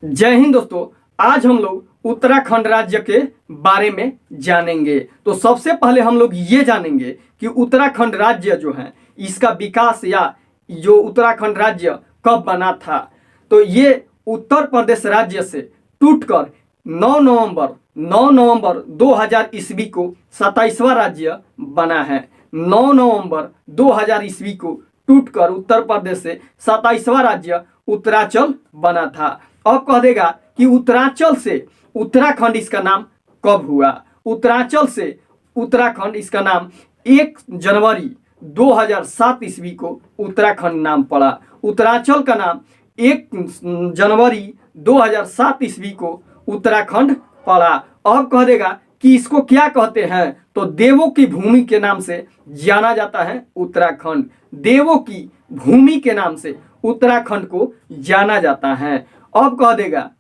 जय हिंद दोस्तों। आज हम लोग उत्तराखंड राज्य के बारे में जानेंगे। तो सबसे पहले हम लोग ये जानेंगे कि उत्तराखंड राज्य जो है इसका विकास या जो उत्तराखंड राज्य कब बना था। तो ये उत्तर प्रदेश राज्य से टूटकर 9 नवंबर 2000 ईस्वी को 27वां राज्य बना है। 9 नवंबर 2000 ईस्वी को टूटकर उत्तर प्रदेश से 27वां राज्य उत्तरांचल बना था। अब कह देगा कि उत्तरांचल से उत्तराखंड इसका नाम कब हुआ। उत्तरांचल से उत्तराखंड इसका नाम 1 जनवरी 2007 ईस्वी को उत्तराखंड नाम पड़ा। उत्तरांचल का नाम 1 जनवरी 2007 ईस्वी को उत्तराखंड पड़ा। अब कह देगा कि इसको क्या कहते हैं, तो देवों की भूमि के नाम से जाना जाता है उत्तराखंड। देवों की भूमि के नाम से उत्तराखंड को जाना जाता है। अब कह देगा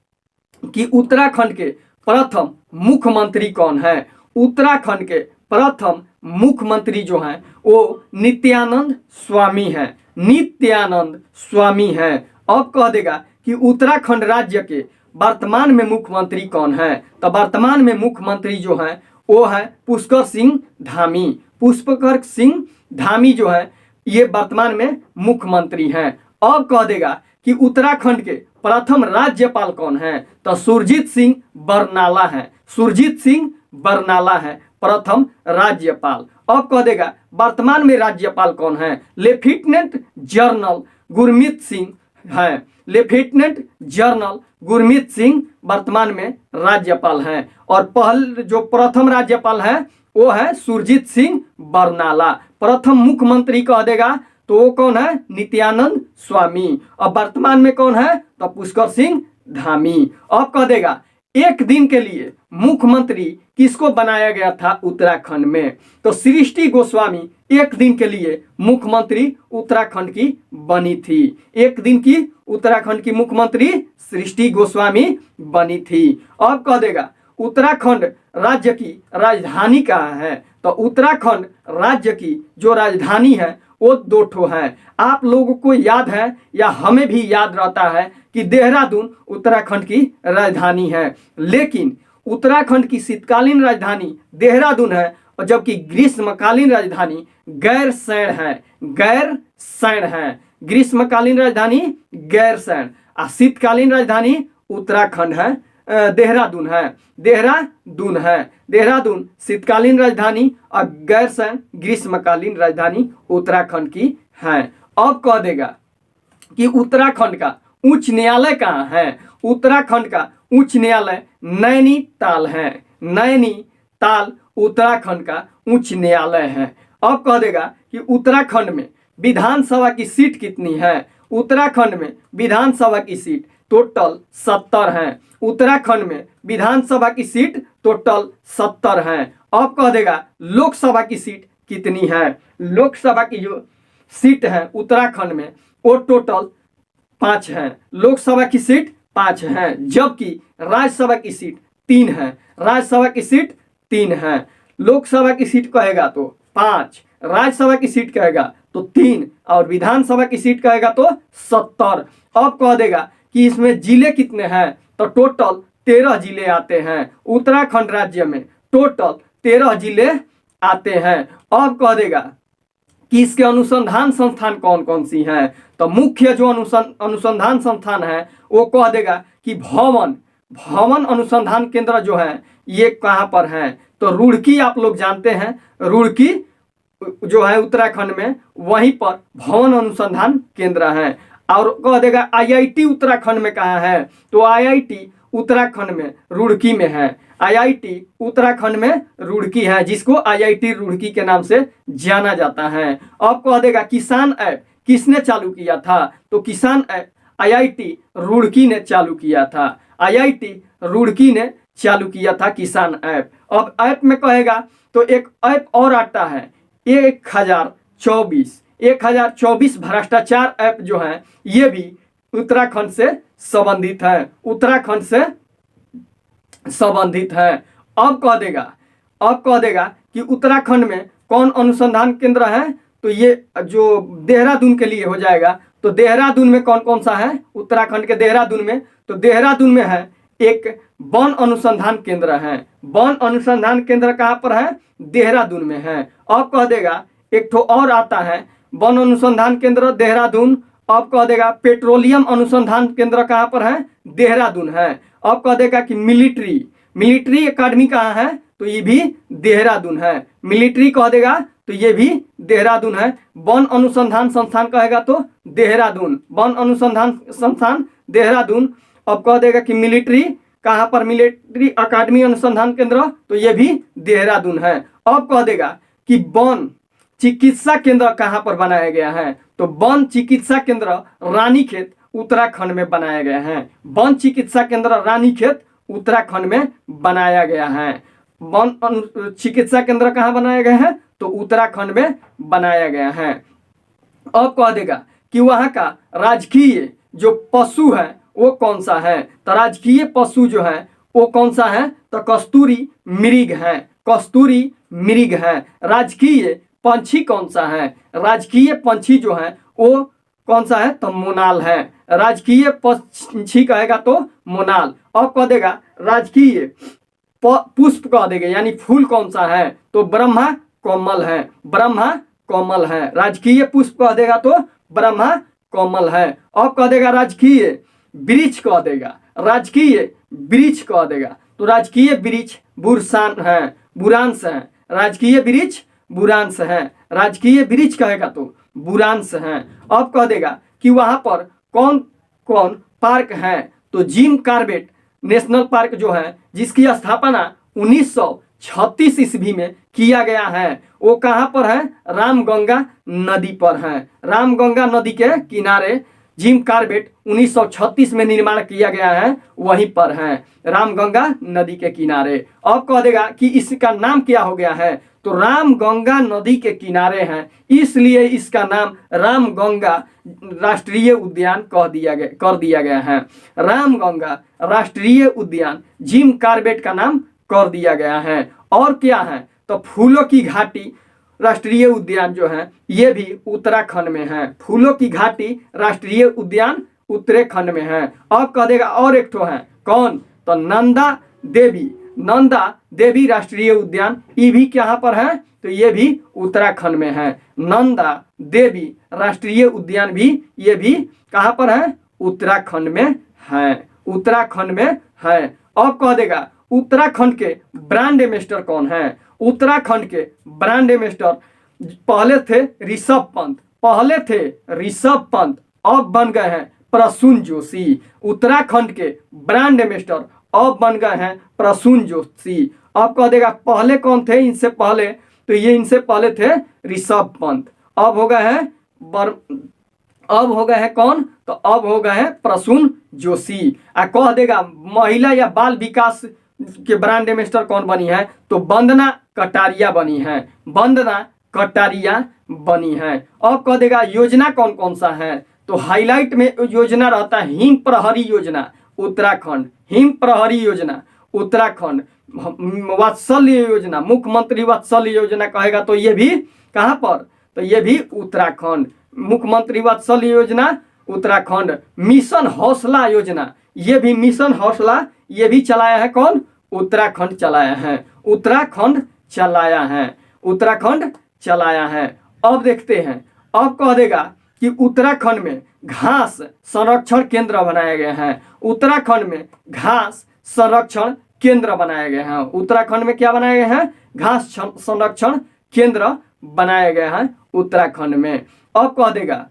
कि उत्तराखंड के प्रथम मुख्यमंत्री कौन है। उत्तराखंड के प्रथम मुख्यमंत्री जो हैं वो नित्यानंद स्वामी हैं। नित्यानंद स्वामी हैं। अब कह देगा कि उत्तराखंड राज्य के वर्तमान में मुख्यमंत्री कौन है। तो वर्तमान में मुख्यमंत्री जो हैं वो है पुष्कर सिंह धामी। पुष्कर सिंह धामी जो है ये वर्तमान में मुख्यमंत्री हैं। अब कह देगा कि उत्तराखंड के प्रथम राज्यपाल कौन है। तो सुरजीत सिंह बरनाला है। सुरजीत सिंह बरनाला है प्रथम राज्यपाल। अब कह देगा वर्तमान में राज्यपाल कौन है। लेफ्टिनेंट जनरल गुरमीत सिंह है। लेफ्टिनेंट जनरल गुरमीत सिंह वर्तमान में राज्यपाल हैं। और जो प्रथम राज्यपाल है वो है सुरजीत सिंह बरनाला। प्रथम मुख्यमंत्री कह देगा तो वो कौन है, नित्यानंद स्वामी। अब वर्तमान में कौन है, तो पुष्कर सिंह धामी। अब कह देगा एक दिन के लिए मुख्यमंत्री किसको बनाया गया था उत्तराखंड में। तो सृष्टि गोस्वामी एक दिन के लिए मुख्यमंत्री उत्तराखंड की बनी थी। एक दिन की उत्तराखंड की मुख्यमंत्री सृष्टि गोस्वामी बनी थी। अब कह देगा उत्तराखंड राज्य की राजधानी कहाँ है। तो उत्तराखंड राज्य की जो राजधानी है वो 2 ठो है। आप लोगों को याद है या हमें भी याद रहता है कि देहरादून उत्तराखंड की राजधानी है, लेकिन उत्तराखंड की शीतकालीन राजधानी देहरादून है और जबकि ग्रीष्मकालीन राजधानी गैरसैंण है। गैरसैंण है। ग्रीष्मकालीन राजधानी गैरसैंण और शीतकालीन राजधानी उत्तराखंड है, देहरादून है। देहरादून है। देहरादून शीतकालीन राजधानी और गैरसैंण ग्रीष्मकालीन राजधानी उत्तराखंड की है। अब कह देगा कि उत्तराखंड का उच्च न्यायालय कहाँ है। उत्तराखंड का उच्च न्यायालय नैनीताल है। नैनीताल उत्तराखंड का उच्च न्यायालय है। अब कह देगा कि उत्तराखंड में विधानसभा की सीट कितनी है। उत्तराखंड में विधानसभा की सीट टोटल 70 हैं। उत्तराखंड में विधानसभा की सीट टोटल 70 हैं। अब कह देगा लोकसभा की सीट कितनी है। लोकसभा की जो सीट है उत्तराखंड में वो टोटल 5 है। लोकसभा की सीट 5 है, जबकि राज्यसभा की सीट 3 है। राज्यसभा की सीट 3 है। लोकसभा की सीट कहेगा तो 5, राज्यसभा की सीट कहेगा तो 3 और विधानसभा की सीट कहेगा तो 70। अब कह देगा कि इसमें जिले कितने हैं, तो टोटल 13 जिले आते हैं। उत्तराखंड राज्य में टोटल 13 जिले आते हैं। अब कह देगा कि इसके अनुसंधान संस्थान कौन कौन सी हैं। तो मुख्य जो अनुसंधान संस्थान है वो कह देगा कि भवन अनुसंधान केंद्र जो है ये कहाँ पर है। तो रुड़की आप लोग जानते हैं, रुड़की जो है उत्तराखंड में वहीं पर भवन अनुसंधान केंद्र है। और कह देगा IIT उत्तराखंड में कहाँ है, तो IIT उत्तराखंड में रुड़की में है। IIT उत्तराखंड में रुड़की है, जिसको IIT रुड़की के नाम से जाना जाता है। अब कह देगा किसान ऐप किसने चालू किया था, तो किसान ऐप IIT रुड़की ने चालू किया था। IIT रुड़की ने चालू किया था किसान ऐप। अब ऐप में कहेगा तो एक ऐप और आता है 1024 भ्रष्टाचार ऐप जो है ये भी उत्तराखंड से संबंधित है। उत्तराखंड से संबंधित है। अब कह देगा कि उत्तराखंड में कौन अनुसंधान केंद्र है, तो ये जो देहरादून के लिए हो जाएगा। तो देहरादून में कौन कौन सा है, उत्तराखंड के देहरादून में तो देहरादून में है एक वन अनुसंधान केंद्र है। वन अनुसंधान केंद्र कहाँ पर है? देहरादून में है। अब कह देगा एक ठो और आता है वन अनुसंधान केंद्र देहरादून। अब कह देगा पेट्रोलियम अनुसंधान केंद्र कहाँ पर है? देहरादून है। अब कह देगा कि मिलिट्री एकेडमी कहाँ है? तो ये भी देहरादून है। मिलिट्री कह देगा तो ये भी देहरादून है। वन अनुसंधान संस्थान कहेगा तो देहरादून, वन अनुसंधान संस्थान देहरादून। अब कह देगा कि मिलिट्री कहाँ पर? मिलिट्री एकेडमी अनुसंधान केंद्र, तो ये भी देहरादून है। अब कह देगा कि वन चिकित्सा केंद्र कहाँ पर बनाया गया है? तो वन चिकित्सा केंद्र रानीखेत उत्तराखंड में बनाया गया है। वन चिकित्सा केंद्र रानीखेत उत्तराखंड में बनाया गया है। वन चिकित्सा केंद्र कहाँ बनाया गया है? तो उत्तराखंड में बनाया गया है। अब कह देगा कि वहाँ का राजकीय जो पशु है वो कौन सा है? तो राजकीय पशु जो है वो कौन सा है? तो कस्तूरी मृग है। कस्तूरी मृग है। राजकीय पंछी कौन सा है? राजकीय पंछी जो है वो कौन सा है? तो मोनाल है। राजकीय पंछी कहेगा तो मोनाल। अब कह देगा राजकीय पुष्प कह देगा यानी फूल कौन सा है? तो ब्रह्मा कमल है। ब्रह्मा कमल है। राजकीय पुष्प कह देगा तो ब्रह्मा कमल है। अब कह देगा राजकीय वृक्ष कह देगा। राजकीय वृक्ष कह देगा तो राजकीय वृक्ष बुरांश है। राजकीय वृक्ष बुरांश है। राजकीय वृक्ष कहेगा तो बुरांश है। अब कह देगा कि वहां पर कौन कौन पार्क है? तो जिम कॉर्बेट नेशनल पार्क जो है जिसकी स्थापना 1936 ईस्वी में किया गया है वो कहाँ पर है? रामगंगा नदी पर है। रामगंगा नदी के किनारे जिम कॉर्बेट 1936 में निर्माण किया गया है, वहीं पर है रामगंगा नदी के किनारे। अब कह देगा कि इसका नाम क्या हो गया है? तो रामगंगा नदी के किनारे है इसलिए इसका नाम रामगंगा राष्ट्रीय उद्यान कर दिया गया है। रामगंगा राष्ट्रीय उद्यान जिम कॉर्बेट का नाम कर दिया गया है। और क्या है? तो फूलों की घाटी राष्ट्रीय उद्यान जो है ये भी उत्तराखंड में है। फूलों की घाटी राष्ट्रीय उद्यान उत्तराखंड में है। अब कह देगा और एक ठो है कौन? तो नंदा देवी राष्ट्रीय उद्यान, ये भी कहाँ पर है? तो ये भी उत्तराखंड में है। नंदा देवी राष्ट्रीय उद्यान भी ये भी कहाँ पर है? उत्तराखंड में है। उत्तराखंड में है। अब कह देगा उत्तराखंड के ब्रांड एम्बेसडर कौन है? उत्तराखंड के ब्रांड एम्बेसडर पहले थे ऋषभ पंत, अब बन गए हैं प्रसून जोशी। उत्तराखंड के ब्रांड एम्बेसडर अब बन गए हैं प्रसून जोशी। अब कह देगा पहले कौन थे इनसे पहले? तो ये इनसे पहले थे ऋषभ पंत। अब हो गए हैं कौन? तो अब हो गए हैं प्रसून जोशी। कह देगा महिला या बाल विकास के ब्रांड एम्बेसडर कौन बनी है? तो वंदना कटारिया बनी है। वंदना कटारिया बनी है। अब कह देगा योजना कौन कौन सा है? तो हाईलाइट में योजना रहता है हिम प्रहरी योजना उत्तराखंड, हिम प्रहरी योजना उत्तराखंड, वात्सल्य योजना, मुख्यमंत्री वात्सल्य योजना कहेगा तो ये भी कहाँ पर? तो ये भी उत्तराखंड। मुख्यमंत्री वात्सल्य योजना उत्तराखंड। मिशन हौसला योजना, ये भी मिशन हौसला ये भी चलाया है कौन? उत्तराखंड चलाया है। उत्तराखंड चलाया है। अब देखते हैं। अब कह देगा कि उत्तराखंड में घास संरक्षण केंद्र बनाए गए हैं। उत्तराखंड में घास संरक्षण केंद्र बनाए गए हैं। उत्तराखंड में क्या बनाए गए हैं? घास संरक्षण केंद्र बनाए गए हैं उत्तराखंड में। अब कह देगा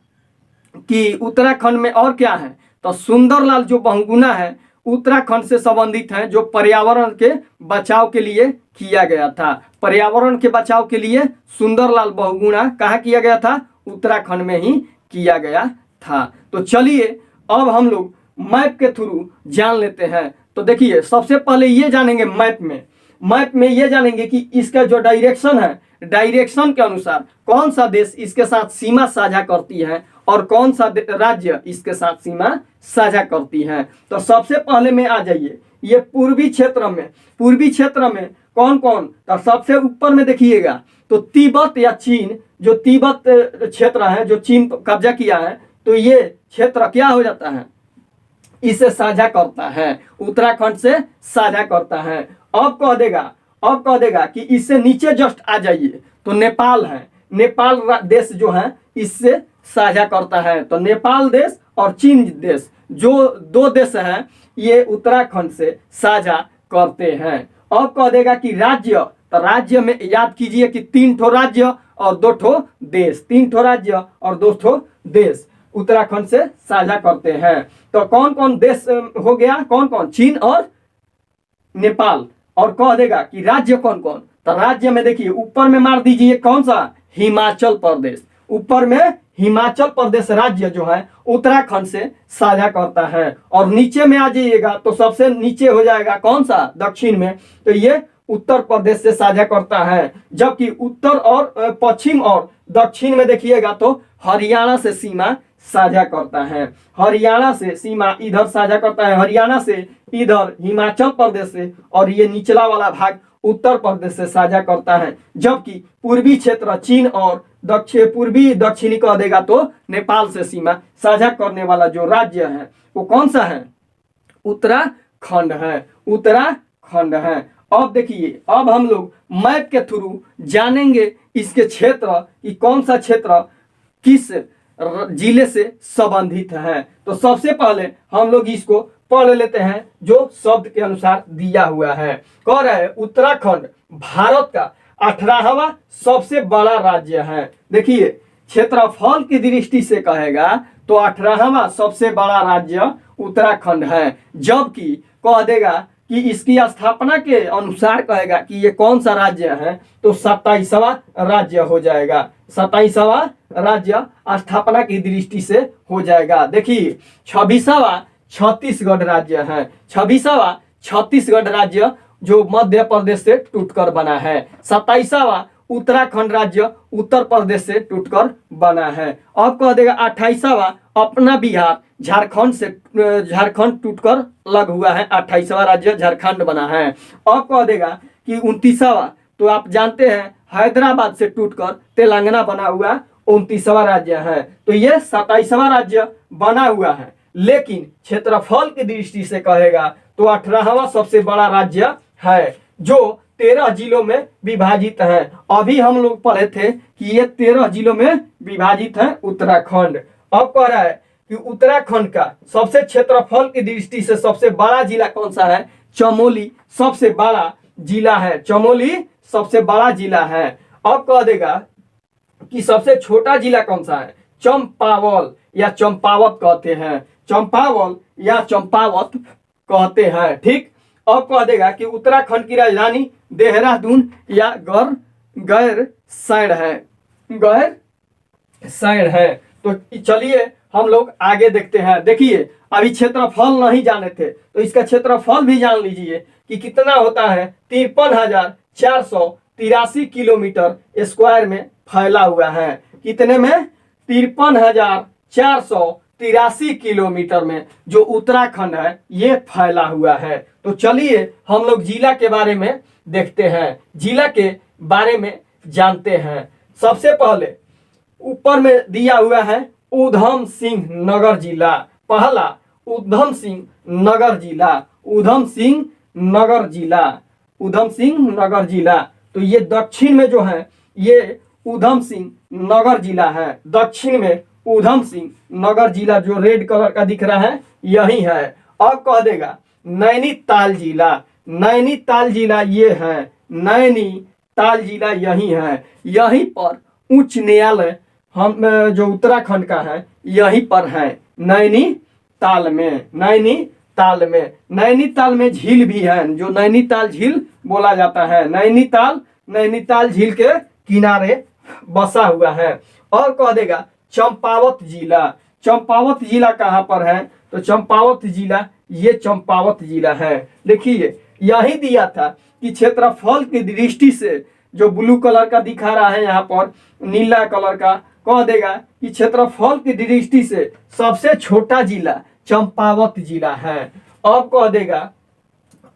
कि उत्तराखंड में और क्या है? तो सुंदरलाल जो बहुगुणा है उत्तराखंड से संबंधित है, जो पर्यावरण के बचाव के लिए किया गया था। पर्यावरण के बचाव के लिए सुंदरलाल बहुगुणा कहाँ किया गया था? उत्तराखंड में ही किया गया था। तो चलिए अब हम लोग मैप के थ्रू जान लेते हैं। तो देखिए सबसे पहले ये जानेंगे मैप में ये जानेंगे कि इसका जो डायरेक्शन है, डायरेक्शन के अनुसार कौन सा देश इसके साथ सीमा साझा करती है और कौन सा राज्य इसके साथ सीमा साझा करती है। तो सबसे पहले में आ जाइए ये पूर्वी क्षेत्र में कौन कौन? तो सबसे ऊपर में देखिएगा तो तिब्बत या चीन, जो तिब्बत क्षेत्र है जो चीन कब्जा किया है, तो ये क्षेत्र क्या हो जाता है? इसे साझा करता है, उत्तराखंड से साझा करता है। अब कह देगा कि इससे नीचे जस्ट आ जाइए तो नेपाल है, नेपाल देश जो है इससे साझा करता है। तो नेपाल देश और चीन देश जो दो देश हैं ये उत्तराखंड से साझा करते हैं। अब कह देगा कि राज्य, तो राज्य में याद कीजिए कि 3 ठो राज्य और 2 ठो देश, 3 ठो राज्य और 2 ठो देश उत्तराखंड से साझा करते हैं। तो कौन कौन देश हो गया, कौन कौन, चीन और नेपाल। और कह देगा कि राज्य कौन कौन, तो राज्य में देखिए ऊपर में मार दीजिए कौन सा, हिमाचल प्रदेश, ऊपर में हिमाचल प्रदेश राज्य जो है उत्तराखंड से साझा करता है। और नीचे में आ जाइएगा तो सबसे नीचे हो जाएगा कौन सा, दक्षिण में, तो ये उत्तर प्रदेश से साझा करता है। जबकि उत्तर और पश्चिम और दक्षिण में देखिएगा तो हरियाणा से सीमा साझा करता है, हरियाणा से सीमा इधर साझा करता है, हरियाणा से इधर हिमाचल प्रदेश से, और ये निचला वाला भाग उत्तर प्रदेश से साझा करता है। जबकि पूर्वी क्षेत्र चीन और पूर्वी दक्षिणी कह देगा तो नेपाल से सीमा साझा करने वाला जो राज्य है वो कौन सा है, उत्तराखंड है, उत्तराखंड है। अब देखिए अब हम लोग मैप के थ्रू जानेंगे इसके क्षेत्र कि कौन सा क्षेत्र किस जिले से संबंधित है। तो सबसे पहले हम लोग इसको पढ़ लेते हैं जो शब्द के अनुसार दिया हुआ है। कह रहा है उत्तराखंड भारत का 18वां सबसे बड़ा राज्य है। देखिए क्षेत्रफल की दृष्टि से कहेगा तो 18वां सबसे बड़ा राज्य उत्तराखंड है। जबकि कह देगा कि इसकी स्थापना के अनुसार कहेगा कि ये कौन सा राज्य है, तो 27वां राज्य हो जाएगा, 27वां राज्य स्थापना की दृष्टि से हो जाएगा। देखिए 26वां छत्तीसगढ़ राज्य है, 26वां छत्तीसगढ़ राज्य जो मध्य प्रदेश से टूटकर बना है, 27वां उत्तराखंड राज्य उत्तर प्रदेश से टूटकर बना है। अब कह देगा 28वां अपना बिहार झारखंड टूटकर अलग हुआ है, 28वां राज्य झारखंड बना है। अब कह देगा कि 29वां, तो आप जानते हैं हैदराबाद से टूटकर तेलंगाना बना हुआ 29वां राज्य है। तो ये 27वां राज्य बना हुआ है, लेकिन क्षेत्रफल की दृष्टि से कहेगा तो 18वां सबसे बड़ा राज्य है जो 13 जिलों में विभाजित है। अभी हम लोग पढ़े थे कि ये 13 जिलों में विभाजित है उत्तराखंड। अब कह रहा है कि उत्तराखंड का सबसे क्षेत्रफल की दृष्टि से सबसे बड़ा जिला कौन सा है, चमोली सबसे बड़ा जिला है, चमोली सबसे बड़ा जिला है। अब कह देगा कि सबसे छोटा जिला कौन सा है, चंपावत या चंपावत कहते हैं, चंपावत या चंपावत कहते हैं, ठीक। अब कह देगा कि उत्तराखंड की राजधानी देहरादून या गैरसैंण है, गैरसैंण है। तो चलिए हम लोग आगे देखते हैं। देखिए अभी क्षेत्रफल नहीं जाने थे तो इसका क्षेत्रफल भी जान लीजिए कि कितना होता है, 53,483 किलोमीटर स्क्वायर में फैला हुआ है। कितने में, 53,483 किलोमीटर में जो उत्तराखंड है ये फैला हुआ है। तो चलिए हम लोग जिला के बारे में देखते हैं, जिला के बारे में जानते हैं। सबसे पहले ऊपर में दिया हुआ है ऊधम सिंह नगर जिला, पहला ऊधम सिंह नगर जिला, ऊधम सिंह नगर जिला, ऊधम सिंह नगर जिला। तो ये दक्षिण में जो है ये ऊधम सिंह नगर जिला है, दक्षिण में ऊधम सिंह नगर जिला जो रेड कलर का दिख रहा है यही है। अब कह देगा नैनीताल जिला, नैनीताल जिला ये है, नैनीताल जिला यही है, यहीं पर उच्च न्यायालय हम जो उत्तराखंड का है यहीं पर है, नैनीताल में, नैनीताल में। नैनीताल में झील भी है जो नैनीताल झील बोला जाता है, नैनीताल झील के किनारे बसा हुआ है। और कह देगा चंपावत जिला, चंपावत जिला कहाँ पर है, तो चंपावत जिला ये चंपावत जिला है। देखिए यही दिया था कि क्षेत्रफल की दृष्टि से जो ब्लू कलर का दिखा रहा है यहाँ पर नीला कलर का, कह देगा कि क्षेत्रफल की दृष्टि से सबसे छोटा जिला चंपावत जिला है। अब कह देगा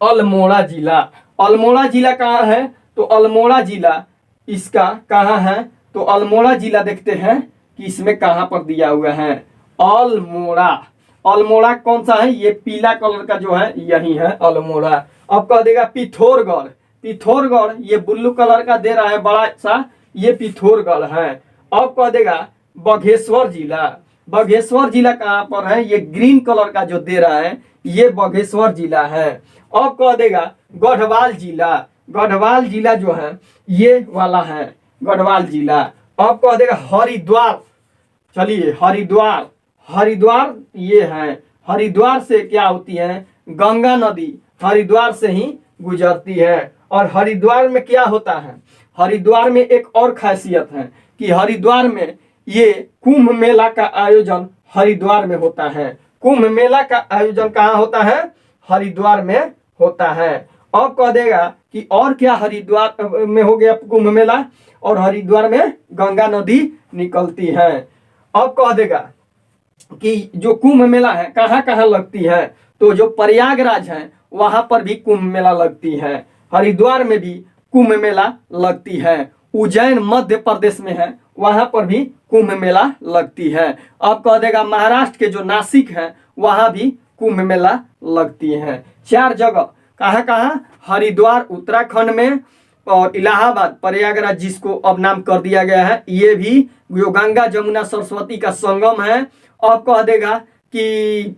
अल्मोड़ा जिला, अल्मोड़ा जिला कहाँ है, तो अल्मोड़ा जिला इसका कहाँ है, तो अल्मोड़ा जिला देखते हैं कि इसमें कहाँ पर दिया हुआ है, अल्मोड़ा, अल्मोड़ा कौन सा है, ये पीला कलर का जो है यही है अल्मोड़ा। अब कह देगा पिथौरगढ़, पिथौरगढ़ ये ब्लू कलर का दे रहा है बड़ा सा, ये पिथौरगढ़ है। अब कह देगा बागेश्वर जिला, बागेश्वर जिला कहाँ पर है, ये ग्रीन कलर का जो दे रहा है ये बागेश्वर जिला है। अब कह देगा गढ़वाल जिला, गढ़वाल जिला जो है ये वाला है गढ़वाल जिला। अब कह देगा हरिद्वार, चलिए हरिद्वार, हरिद्वार ये है, हरिद्वार से क्या होती है, गंगा नदी हरिद्वार से ही गुजरती है। और हरिद्वार में क्या होता है, हरिद्वार में एक और खासियत है कि हरिद्वार में ये कुंभ मेला का आयोजन हरिद्वार में होता है। कुंभ मेला का आयोजन कहाँ होता है, हरिद्वार में होता है। अब कह देगा कि और क्या हरिद्वार में हो गया कुंभ मेला, और हरिद्वार में गंगा नदी निकलती है। अब कह देगा कि जो कुंभ मेला है कहाँ कहाँ लगती है, तो जो प्रयागराज है वहां पर भी कुंभ मेला लगती है, हरिद्वार में भी कुंभ मेला लगती है, उज्जैन मध्य प्रदेश में है वहां पर भी कुंभ मेला लगती है। अब कह देगा महाराष्ट्र के जो नासिक है वहां भी कुंभ मेला लगती है। 4 जगह कहाँ कहाँ, हरिद्वार उत्तराखंड में, और इलाहाबाद प्रयागराज जिसको अब नाम कर दिया गया है, ये भी जो गंगा जमुना सरस्वती का संगम है। अब कह देगा कि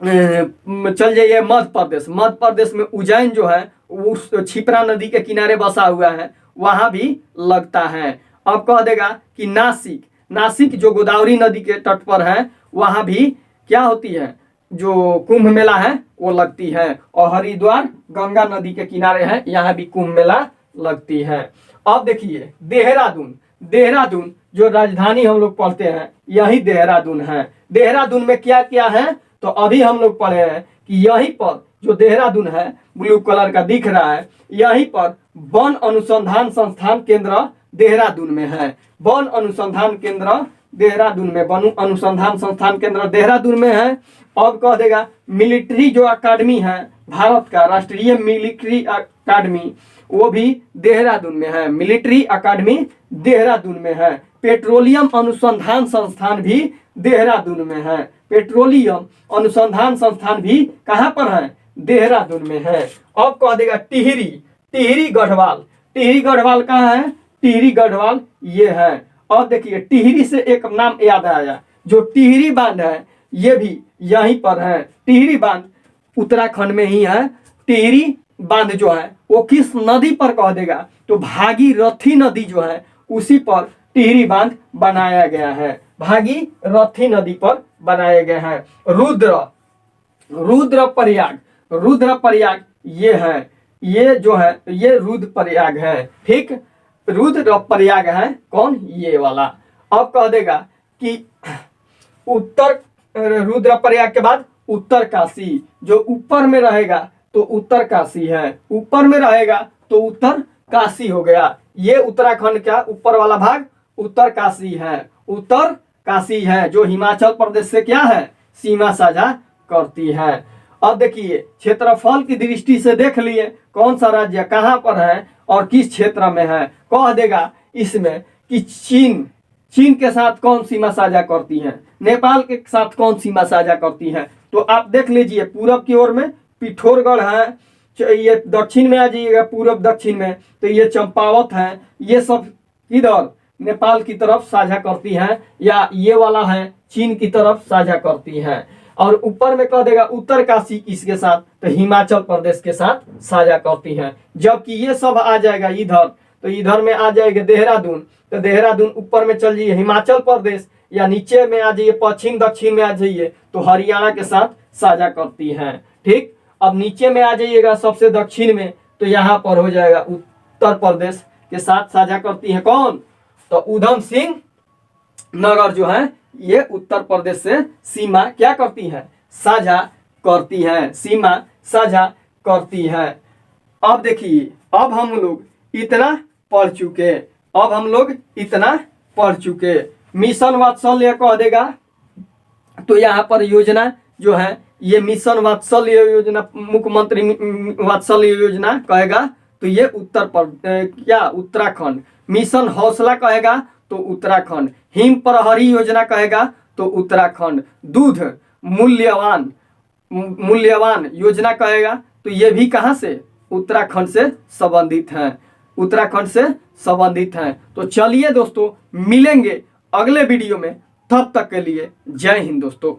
चल जाइए मध्य प्रदेश, मध्य प्रदेश में उज्जैन जो है उस क्षिप्रा नदी के किनारे बसा हुआ है वहां भी लगता है। अब कह देगा कि नासिक, नासिक जो गोदावरी नदी के तट पर है वहां भी क्या होती है, जो कुंभ मेला है वो लगती है। और हरिद्वार गंगा नदी के किनारे है, यहाँ भी कुंभ मेला लगती है। अब देखिए देहरादून, देहरादून जो राजधानी हम लोग पढ़ते हैं यही देहरादून है। देहरादून में क्या क्या है, तो अभी हम लोग पढ़े हैं कि यहीं पर जो देहरादून है ब्लू कलर का दिख रहा है, यहीं पर वन अनुसंधान संस्थान केंद्र देहरादून में है। वन अनुसंधान केंद्र देहरादून में, वन अनुसंधान संस्थान केंद्र देहरादून में है। अब कह देगा मिलिट्री जो अकादमी है भारत का, राष्ट्रीय मिलिट्री अकादमी, वो भी देहरादून में है, मिलिट्री अकादमी देहरादून में है। पेट्रोलियम अनुसंधान संस्थान भी देहरादून में है, पेट्रोलियम अनुसंधान संस्थान भी कहाँ पर है, देहरादून में है। अब कह देगा टिहरी, टिहरी गढ़वाल, टिहरी गढ़वाल कहाँ है, टिहरी गढ़वाल ये है। अब देखिए टिहरी से एक नाम याद आया, जो टिहरी बांध है ये भी यहीं पर है, टिहरी बांध उत्तराखंड में ही है। टिहरी बांध जो है वो किस नदी पर कह देगा, तो भागीरथी नदी जो है उसी पर टिहरी बांध बनाया गया है, भागीरथी नदी पर बनाया गया है। रुद्र, रुद्रप्रयाग, रुद्रप्रयाग ये है, ये जो है ये रुद्रप्रयाग है, ठीक, रुद्रप्रयाग है कौन, ये वाला। अब कह देगा कि उत्तर, रुद्रप्रयाग के बाद उत्तर काशी, जो ऊपर में रहेगा तो उत्तर काशी है, ऊपर में रहेगा तो उत्तर काशी हो गया। ये उत्तराखंड का ऊपर वाला भाग उत्तर काशी है, उत्तर काशी है जो हिमाचल प्रदेश से क्या है, सीमा साझा करती है। अब देखिए क्षेत्रफल की दृष्टि से देख लिए कौन सा राज्य कहाँ पर है और किस क्षेत्र में है। कह देगा इसमें कि चीन, चीन के साथ कौन सीमा साझा करती है, नेपाल के साथ कौन सीमा साझा करती है। तो आप देख लीजिए पूरब की ओर में पिथौरगढ़ है, ये दक्षिण में आ जाइएगा पूरब दक्षिण में तो ये चंपावत है, ये सब इधर नेपाल की तरफ साझा करती है, या ये वाला है चीन की तरफ साझा करती है। और ऊपर में कह देगा उत्तर काशी किसके साथ, तो हिमाचल प्रदेश के साथ साझा करती है। जबकि ये सब आ जाएगा इधर, तो इधर में आ जाएगा देहरादून, तो देहरादून ऊपर में चल जाइए हिमाचल प्रदेश, या नीचे में आ जाइए पश्चिम दक्षिण में आ जाइए तो हरियाणा के साथ साझा करती है, ठीक। अब नीचे में आ जाइएगा सबसे दक्षिण में तो यहाँ पर हो जाएगा उत्तर प्रदेश के साथ साझा करती है कौन, तो उधम सिंह नगर जो है ये उत्तर प्रदेश से सीमा क्या करती है, साझा करती है, सीमा साझा करती है। अब देखिए अब हम लोग इतना पढ़ चुके, अब हम लोग इतना पढ़ चुके। मिशन वात्सल्य कह देगा तो यहाँ पर योजना जो है ये मिशन वात्सल्य योजना, मुख्यमंत्री वात्सल्य योजना कहेगा तो ये उत्तर प्रदेश क्या उत्तराखंड। मिशन हौसला कहेगा तो उत्तराखंड। हिम प्रहरी योजना कहेगा तो उत्तराखंड। दूध, मूल्यवान योजना कहेगा तो ये भी कहाँ से, उत्तराखंड से संबंधित हैं, उत्तराखंड से संबंधित हैं। तो चलिए दोस्तों, मिलेंगे अगले वीडियो में, तब तक के लिए जय हिंद दोस्तों।